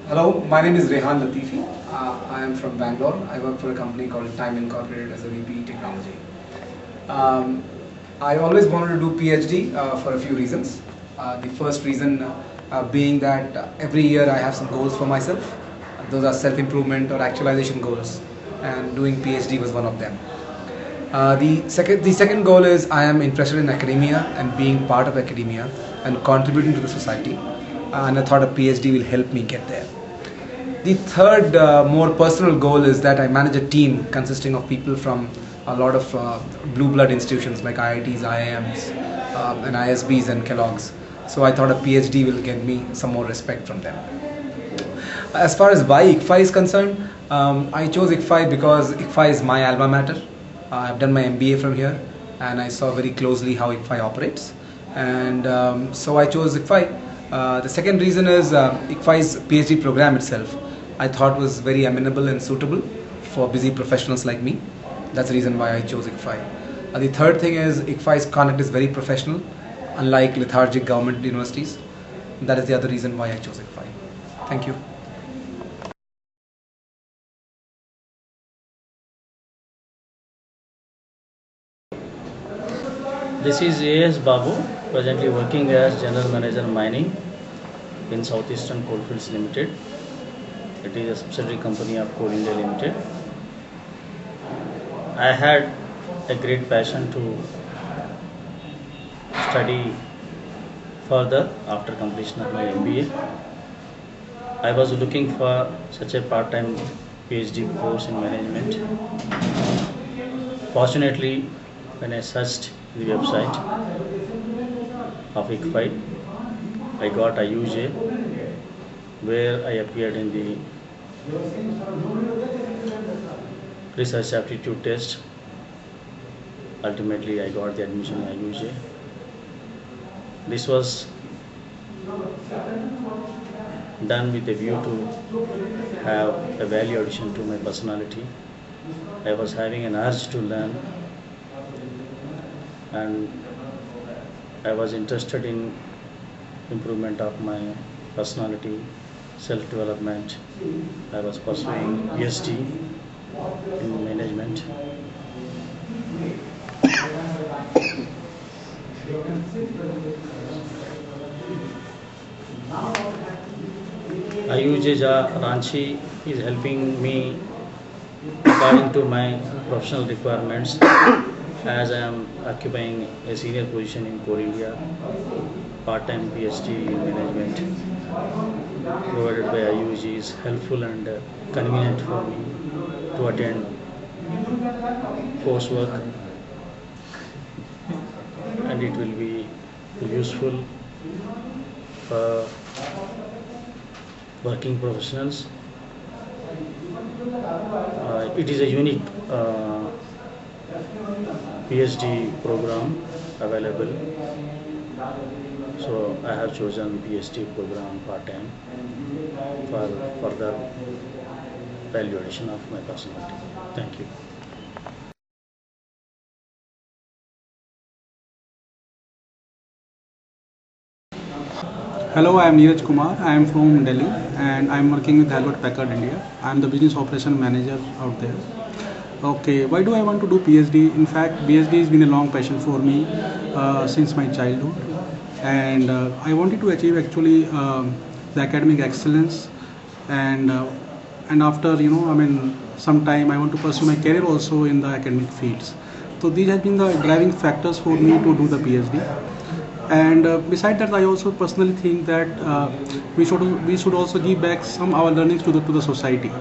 Hello, my name is Rehan Latifi. I am from Bangalore. I work for a company called Time Incorporated as a VP Technology. Um, I always wanted to do PhD for a few reasons. The first reason being that every year I have some goals for myself. Those are self-improvement or actualization goals, and doing PhD was one of them. The second goal is I am interested in academia and being part of academia and contributing to the society. And I thought a PhD will help me get there. The third, more personal goal is that I manage a team consisting of people from a lot of blue blood institutions like IITs, IIMs, and ISBs and Kellogg's. So I thought a PhD will get me some more respect from them. As far as why ICFAI is concerned, I chose ICFAI because ICFAI is my alma mater. I've done my MBA from here, and I saw very closely how ICFAI operates, and so I chose ICFAI. The second reason is ICFAI's PhD program itself. I thought was very amenable and suitable for busy professionals like me. That's the reason why I chose ICFAI. The third thing is ICFAI's conduct is very professional, unlike lethargic government universities. That is the other reason why I chose ICFAI. Thank you. This is A.S. Babu, presently working as General Manager Mining in Southeastern Coalfields Limited. It is a subsidiary company of Coal India Limited. I had a great passion to study further after completion of my MBA. I was looking for such a part-time PhD course in management. Fortunately, when I searched the website of ICFAI, I got IUJ, where I appeared in the research aptitude test. Ultimately, I got the admission in IUJ. This was done with a view to have a value addition to my personality. I was having an urge to learn, and I was interested in improvement of my personality, self-development. I was pursuing PhD in management. IUJ Ranchi is helping me according to my professional requirements, as I am occupying a senior position in Coal India. Part-time PhD in management provided by IUG is helpful and convenient for me to attend coursework, and it will be useful for working professionals. It is a unique PhD program available, so I have chosen PhD program part-time for further value addition of my personality. Thank you. Hello, I am Neeraj Kumar. I am from Delhi and I am working with Hewlett Packard India. I am the business operation manager out there. Okay, why do I want to do PhD? In fact, PhD has been a long passion for me since my childhood, and I wanted to achieve actually the academic excellence, and after some time I want to pursue my career also in the academic fields. So these have been the driving factors for me to do the PhD. And beside that, I also personally think that we should also give back some our learnings to the society.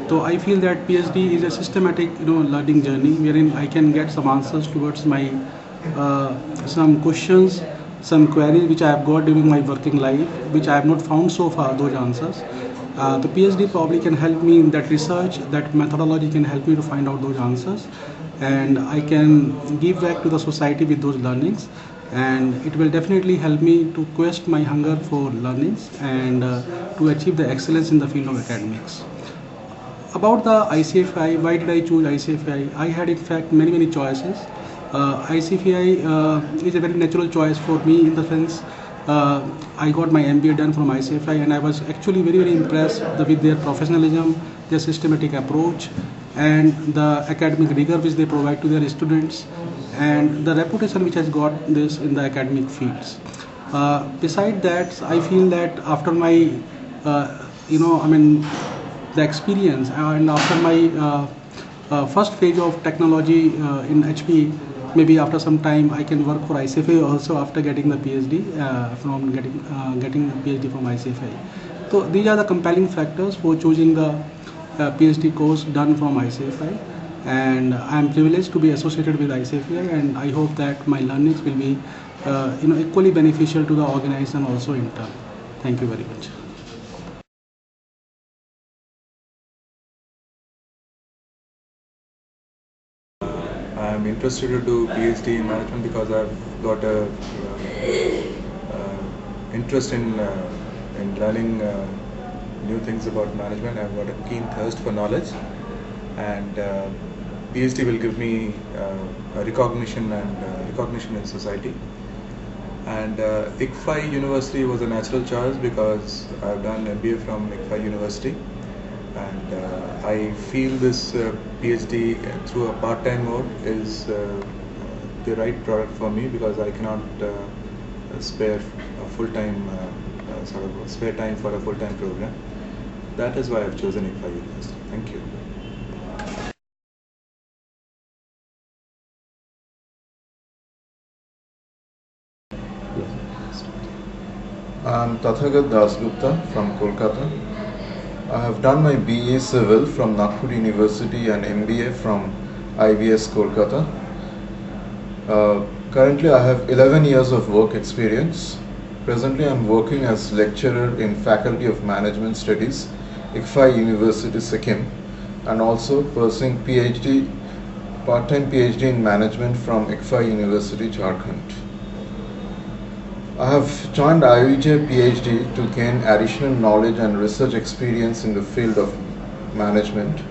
So I feel that PhD is a systematic learning journey wherein I can get some answers towards my some questions, some queries which I have got during my working life, which I have not found so far those answers. The PhD probably can help me in that research. That methodology can help me to find out those answers, and I can give back to the society with those learnings. And it will definitely help me to quest my hunger for learnings and to achieve the excellence in the field of academics. About the ICFAI, why did I choose ICFAI? I had in fact many choices. ICFAI is a very natural choice for me in the sense I got my MBA done from ICFAI, and I was actually very impressed with their professionalism, their systematic approach, and the academic rigor which they provide to their students, and the reputation which has got this in the academic fields. Beside that, I feel that after my, the experience, and after my first phase of technology in HP, maybe after some time I can work for ICFAI also after getting the PhD from getting a PhD from ICFAI. So these are the compelling factors for choosing the PhD course done from ICFAI, and I am privileged to be associated with ICFAI, and I hope that my learnings will be equally beneficial to the organization also in turn. Thank you very much. I'm interested to do PhD in management because I've got a interest in learning new things about management. I've got a keen thirst for knowledge, and PhD will give me a recognition in society. And ICFAI University was a natural choice because I've done MBA from ICFAI University, and I feel this PhD through a part-time mode is the right product for me, because I cannot spare a full-time spare time for a full-time program. That is why I've chosen ICFAI University. Thank you. I'm Tathagat Dasgupta from Kolkata. I have done my BA Civil from Nagpur University and MBA from IBS Kolkata. Currently I have 11 years of work experience. Presently I am working as lecturer in Faculty of Management Studies, ICFAI University Sikkim, and also pursuing PhD, part-time PhD in Management from ICFAI University Jharkhand. I have joined IUJ PhD to gain additional knowledge and research experience in the field of management.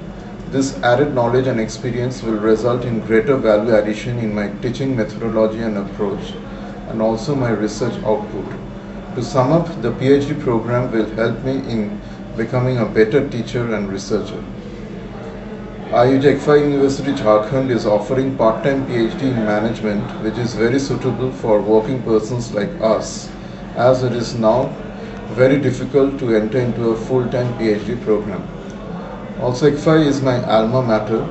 This added knowledge and experience will result in greater value addition in my teaching methodology and approach, and also my research output. To sum up, the PhD program will help me in becoming a better teacher and researcher. ICFAI University Jharkhand is offering part-time PhD in management, which is very suitable for working persons like us, as it is now very difficult to enter into a full-time PhD program. Also, ICFAI is my alma mater,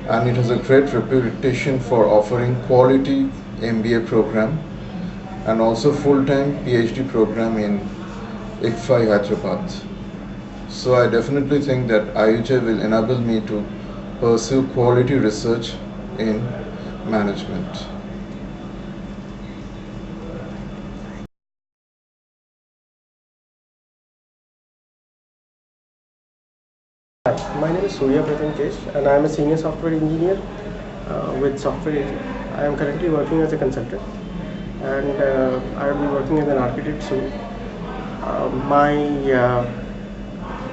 and it has a great reputation for offering quality MBA program and also full-time PhD program in ICFAI Hyderabad. So I definitely think that IUJ will enable me to pursue quality research in management. Hi, my name is Surya Kesh, and I am a senior software engineer with Software. I am currently working as a consultant, and I will be working as an architect soon.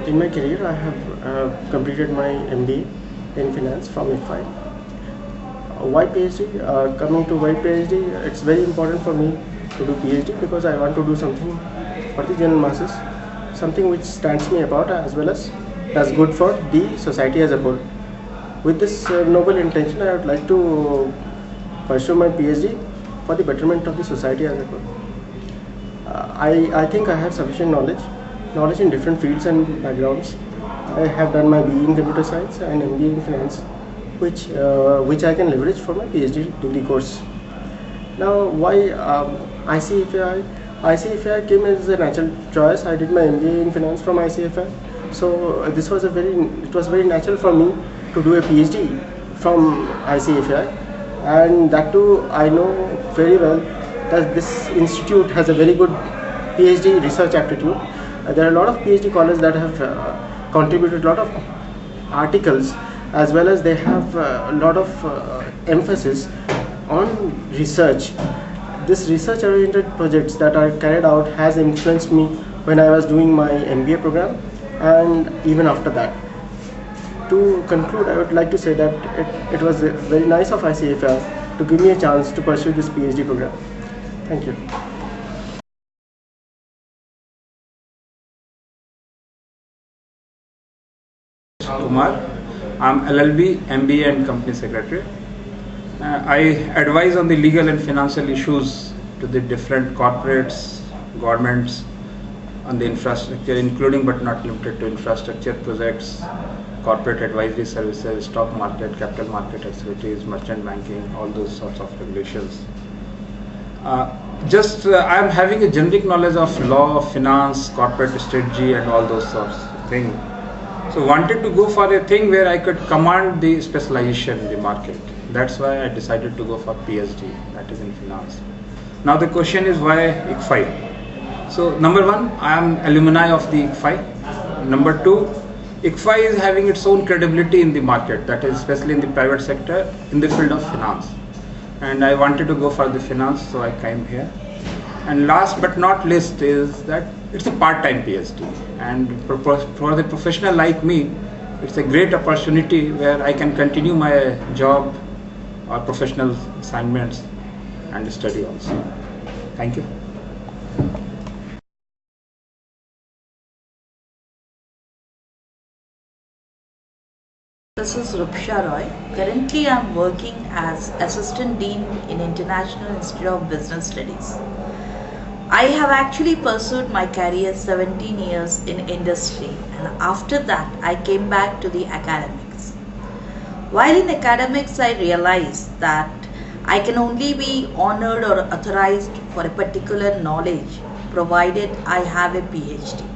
In my career, I have completed my MBA in finance from ICFAI. Why PhD? Coming to why PhD, it's very important for me to do PhD because I want to do something for the general masses, something which stands me apart as well as does good for the society as a whole. With this noble intention, I would like to pursue my PhD for the betterment of the society as a whole. I think I have sufficient knowledge in different fields and backgrounds. I have done my BE in computer science and MBA in finance, which I can leverage for my PhD degree course. Now, why ICFAI? ICFAI came as a natural choice. I did my MBA in finance from ICFAI, so this was it was very natural for me to do a PhD from ICFAI, and that too I know very well that this institute has a very good PhD research aptitude. There are a lot of PhD colleges that have contributed a lot of articles, as well as they have a lot of emphasis on research. This research oriented projects that are carried out has influenced me when I was doing my MBA program and even after that. To conclude, I would like to say that it was very nice of ICFAI to give me a chance to pursue this PhD program. Thank you. Kumar. I'm LLB, MBA and Company Secretary. I advise on the legal and financial issues to the different corporates, governments on the infrastructure, including but not limited to infrastructure projects, corporate advisory services, stock market, capital market activities, merchant banking, all those sorts of regulations. I'm having a generic knowledge of law, finance, corporate strategy and all those sorts of things. So wanted to go for a thing where I could command the specialization in the market. That's why I decided to go for PhD, that is in finance. Now the question is why ICFAI? So number one, I am alumni of the ICFAI. Number two, ICFAI is having its own credibility in the market, that is especially in the private sector in the field of finance. And I wanted to go for the finance, so I came here. And last but not least is that it's a part-time PhD, and for the professional like me, it's a great opportunity where I can continue my job or professional assignments and study also. Thank you. This is Rupsha Roy. Currently, I am working as Assistant Dean in International Institute of Business Studies. I have actually pursued my career 17 years in industry, and after that I came back to the academics. While in academics, I realized that I can only be honored or authorized for a particular knowledge provided I have a PhD.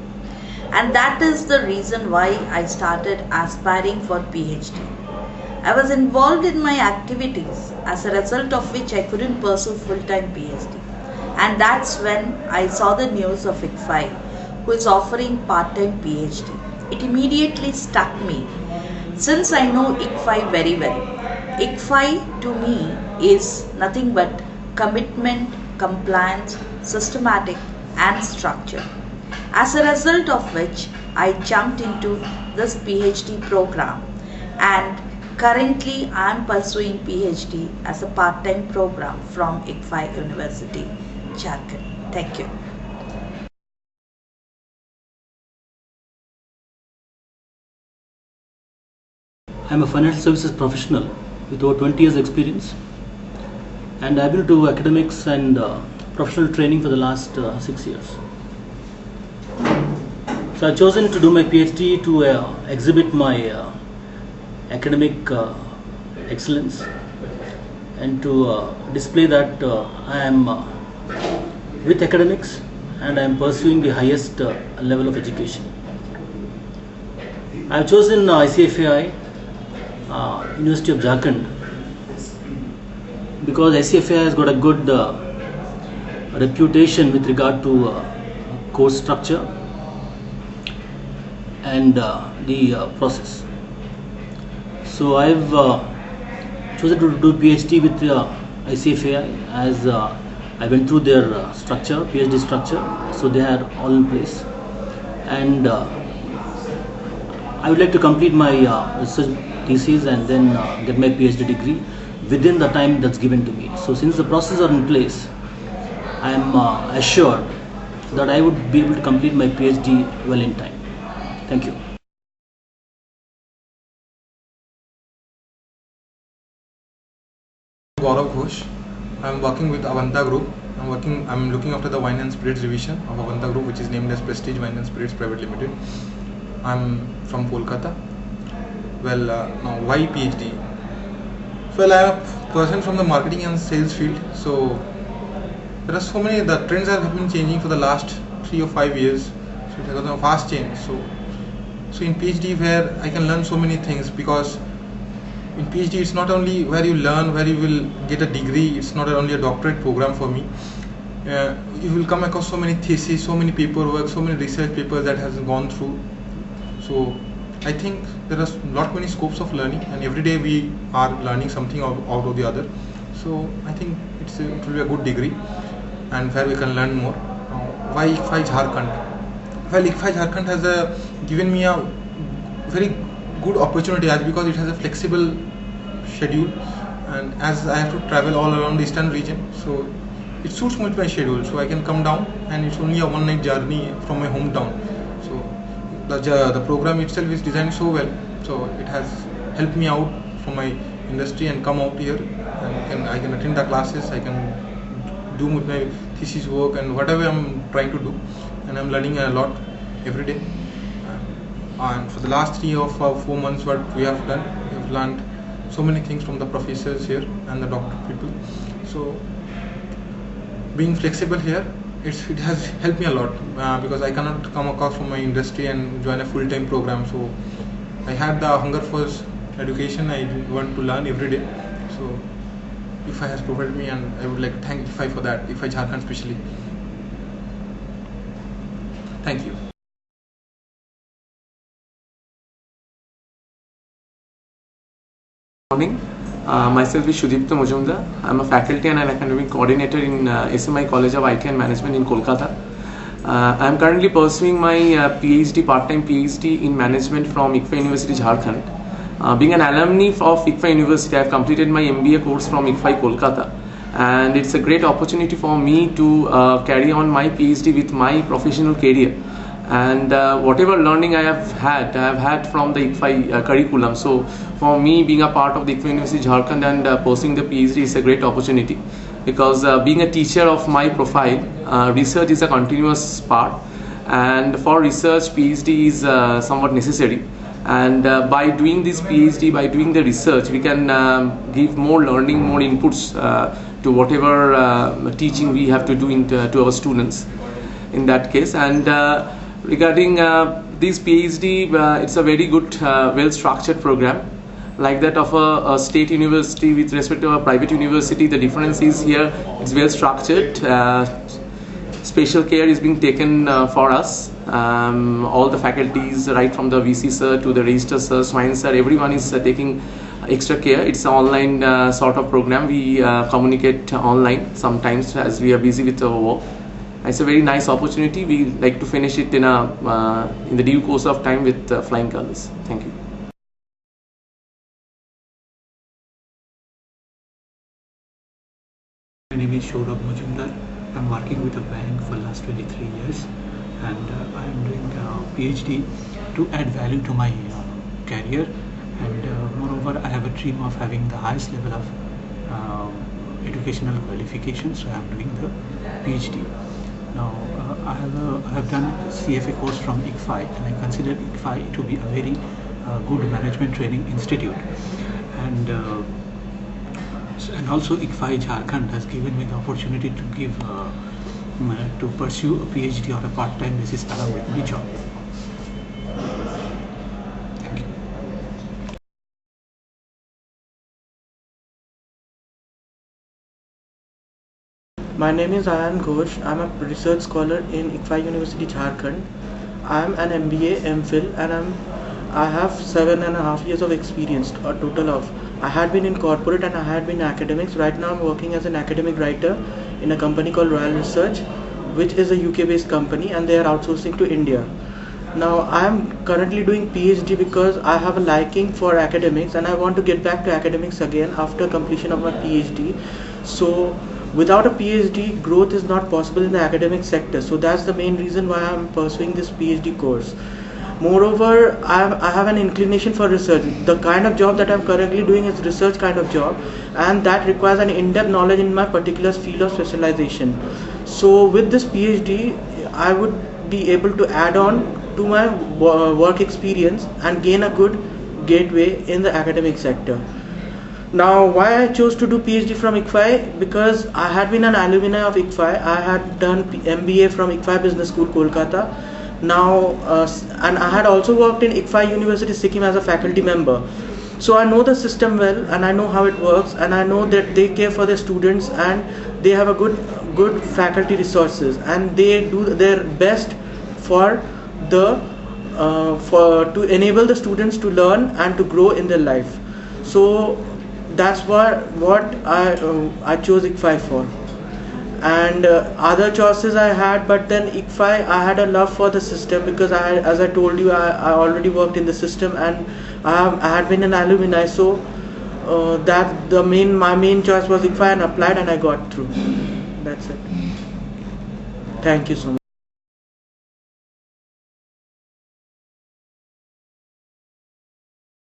And that is the reason why I started aspiring for PhD. I was involved in my activities, as a result of which I couldn't pursue full-time PhD. And that's when I saw the news of ICFAI, who is offering part-time PhD. It immediately struck me, since I know ICFAI very well. ICFAI to me is nothing but commitment, compliance, systematic and structure. As a result of which, I jumped into this PhD program, and currently I am pursuing PhD as a part-time program from ICFAI University, Jharkhand. Thank you. I am a financial services professional with over 20 years experience, and I have been to academics and professional training for the last 6 years. So I have chosen to do my PhD to exhibit my academic excellence and to display that I am with academics and I am pursuing the highest level of education. I have chosen ICFAI, University of Jharkhand, because ICFAI has got a good reputation with regard to course structure and the process. So I have chosen to do PhD with ICFAI as I went through their structure, PhD structure, so they are all in place. And I would like to complete my research thesis and then get my PhD degree within the time that's given to me. So since the processes are in place, I am assured that I would be able to complete my PhD well in time. Thank you. Gaurav Ghosh. I'm working with Avanta Group. I'm looking after the wine and spirits division of Avanta Group, which is named as Prestige Wine and Spirits Private Limited. I'm from Kolkata. Well, now why PhD? Well, I'm a person from the marketing and sales field, so there are so many. The trends have been changing for the last 3 or 5 years. So there was a fast change. So in PhD, where I can learn so many things, because in PhD it's not only where you learn, where you will get a degree. It's not only a doctorate program for me. You will come across so many theses, so many paperwork, so many research papers that has gone through. So I think there are not many scopes of learning, and every day we are learning something out of the other. So I think it will be a good degree, and where we can learn more. Why ICFAI Jharkhand? Well, ICFAI Jharkhand has given me a very good opportunity, as because it has a flexible schedule, and as I have to travel all around the eastern region, so it suits my schedule. So I can come down, and it's only a one-night journey from my hometown. So the program itself is designed so well, so it has helped me out from my industry and come out here, and I can attend the classes, I can do my thesis work and whatever I'm trying to do, and I'm learning a lot every day. And for the last 3 or 4 months, what we have done, we have learned so many things from the professors here and the doctor people. So being flexible here, it has helped me a lot, because I cannot come across from my industry and join a full-time program. So I had the hunger for education. I want to learn every day. So ICFAI has provided me, and I would like to thank ICFAI for that, ICFAI Jharkhand especially. Thank you. Morning. Myself is Shudipta Majumdar. I'm a faculty and an academic coordinator in SMI College of IT and Management in Kolkata. I'm currently pursuing my PhD, part-time PhD in management from ICFAI University, Jharkhand. Being an alumni of ICFAI University, I've completed my MBA course from ICFAI Kolkata, and it's a great opportunity for me to carry on my PhD with my professional career. And whatever learning I have had from the ICFAI curriculum. So for me, being a part of the ICFAI University Jharkhand and pursuing the PhD is a great opportunity, because being a teacher of my profile, research is a continuous part, and for research, PhD is somewhat necessary. And by doing this PhD, by doing the research, we can give more learning, more inputs to whatever teaching we have to do to our students in that case. And regarding this PhD, it's a very good, well-structured program, like that of a state university with respect to a private university. The difference is here, it's well-structured. Special care is being taken for us. All the faculties, right from the VC sir to the register sir, swine sir, everyone is taking extra care. It's an online sort of program. We communicate online sometimes as we are busy with our work. It's a very nice opportunity. We like to finish it in the due course of time with flying colors. Thank you. My name is Shourabh Majumdar. I'm working with a bank for the last 23 years, and I'm doing a PhD to add value to my career. And moreover, I have a dream of having the highest level of educational qualifications, so I'm doing the PhD. Now, I have done a CFA course from ICFAI, and I consider ICFAI to be a very good management training institute. And also ICFAI Jharkhand has given me the opportunity to to pursue a PhD on a part-time basis along with my job. Thank you. My name is Ayan Ghosh. I'm a research scholar in ICFAI University Jharkhand. I'm an MBA, MPhil, and I have 7.5 years of experience, a total of. I had been in corporate and I had been in academics. Right now I'm working as an academic writer in a company called Royal Research, which is a UK based company, and they are outsourcing to India. Now I'm currently doing PhD because I have a liking for academics and I want to get back to academics again after completion of my PhD. So without a PhD, growth is not possible in the academic sector. So that's the main reason why I'm pursuing this PhD course. Moreover, I have an inclination for research. The kind of job that I'm currently doing is research kind of job, and that requires an in-depth knowledge in my particular field of specialization. So with this PhD, I would be able to add on to my work experience and gain a good gateway in the academic sector. Now, why I chose to do PhD from ICFAI? Because I had been an alumni of ICFAI. I had done MBA from ICFAI Business School, Kolkata. Now, and I had also worked in ICFAI University, Sikkim as a faculty member. So I know the system well, and I know how it works, and I know that they care for their students, and they have a good faculty resources, and they do their best for to enable the students to learn and to grow in their life. So that's what I chose ICFAI for. And other choices I had, but then ICFAI, I had a love for the system because as I told you, I already worked in the system, and I had been an alumni. So my main choice was ICFAI, and applied, and I got through. That's it. Thank you so much.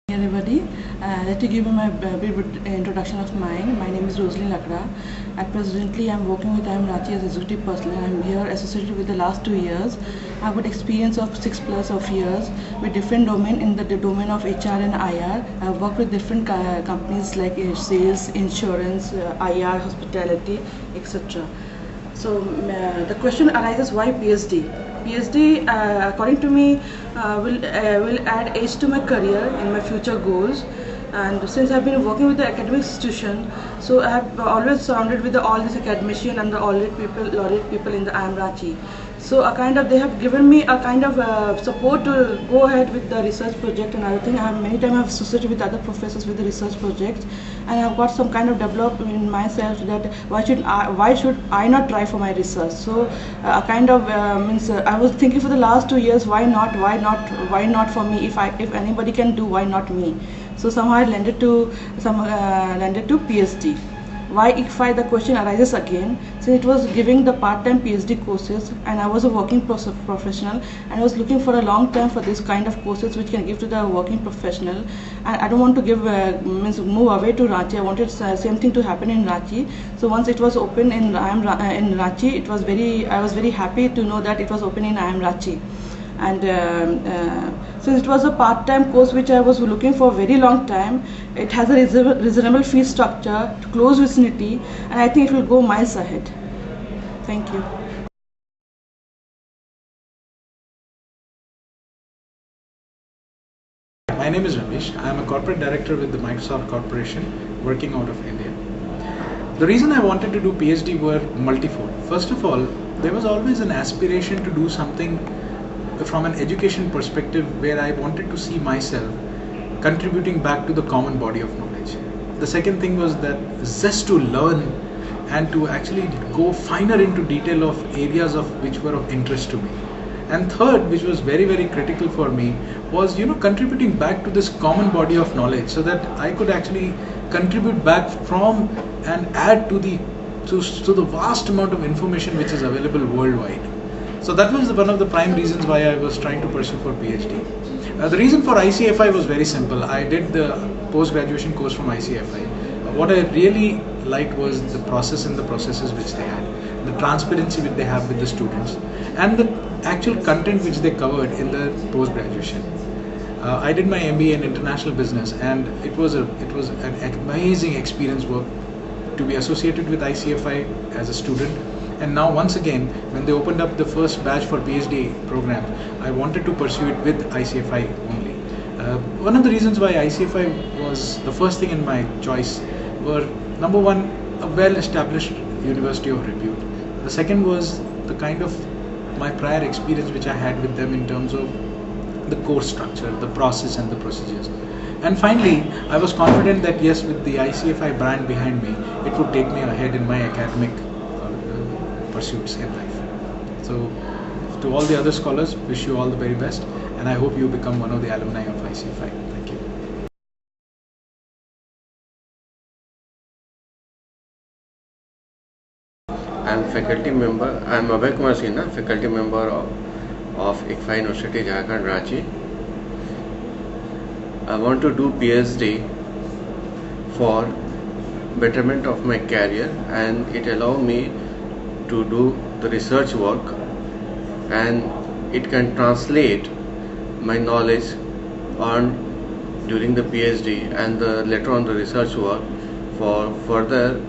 Everybody, let me give you my brief introduction of mine. My name is Rosalie Lakra, and presently I am working with Ranchi as executive personnel. I am here associated with the last 2 years. I have got experience of 6+ of years with different domain in the domain of HR and IR. I have worked with different companies like sales, insurance, IR, hospitality, etc. So the question arises, why PhD? PhD, according to me, will add age to my career and my future goals. And since I've been working with the academic institution, so I have always surrounded with all these academicians and the laureate people in the IIM Ranchi. So they have given me a kind of support to go ahead with the research project and other thing. I have many times I have associated with other professors with the research projects, and I have got some kind of development in myself that why should I not try for my research? So I was thinking for the last 2 years, why not for me? If anybody can do, why not me? So somehow I landed to PhD. Why ICFAI? The question arises again, since it was giving the part-time PhD courses, and I was a working professional, and I was looking for a long term for this kind of courses which can give to the working professional. And I don't want to move away to Ranchi. I wanted same thing to happen in Ranchi. So once it was open in Ranchi, I was very happy to know that it was open in IIM Ranchi. And since it was a part-time course which I was looking for a very long time, it has a reasonable fee structure, close vicinity, and I think it will go miles ahead. Thank you. My name is Ramesh. I am a corporate director with the Microsoft Corporation working out of India. The reason I wanted to do PhD were multifold. First of all, there was always an aspiration to do something from an education perspective where I wanted to see myself contributing back to the common body of knowledge. The second thing was that zest to learn and to actually go finer into detail of areas which were of interest to me. And third, which was very, very critical for me, was contributing back to this common body of knowledge so that I could actually contribute back from and add to the vast amount of information which is available worldwide. So that was one of the prime reasons why I was trying to pursue for PhD. The reason for ICFAI was very simple. I did the post-graduation course from ICFAI. What I really liked was the process and the processes which they had, the transparency which they have with the students, and the actual content which they covered in the post-graduation. I did my MBA in international business, and it was an amazing experience to be associated with ICFAI as a student. And now once again, when they opened up the first batch for PhD program, I wanted to pursue it with ICFAI only. One of the reasons why ICFAI was the first thing in my choice were, number one, a well-established university of repute. The second was the kind of my prior experience which I had with them in terms of the course structure, the process and the procedures. And finally, I was confident that yes, with the ICFAI brand behind me, it would take me ahead in my academic pursuits in life. So to all the other scholars, wish you all the very best, and I hope you become one of the alumni of ICFAI. Thank you. I am faculty member. I am Abhay Kumar Sinha, faculty member of ICFAI University, Jharkhand, Ranchi. I want to do PhD for betterment of my career, and it allows me to do the research work, and it can translate my knowledge earned during the PhD and later on the research work for further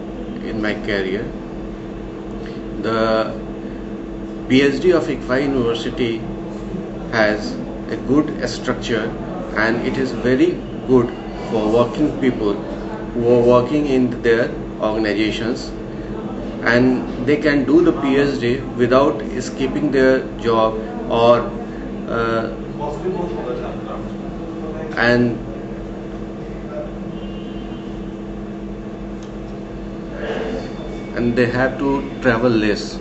in my career. The PhD of ICFAI University has a good structure, and it is very good for working people who are working in their organizations, and they can do the PhD without skipping their job and they have to travel less.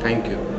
Thank you.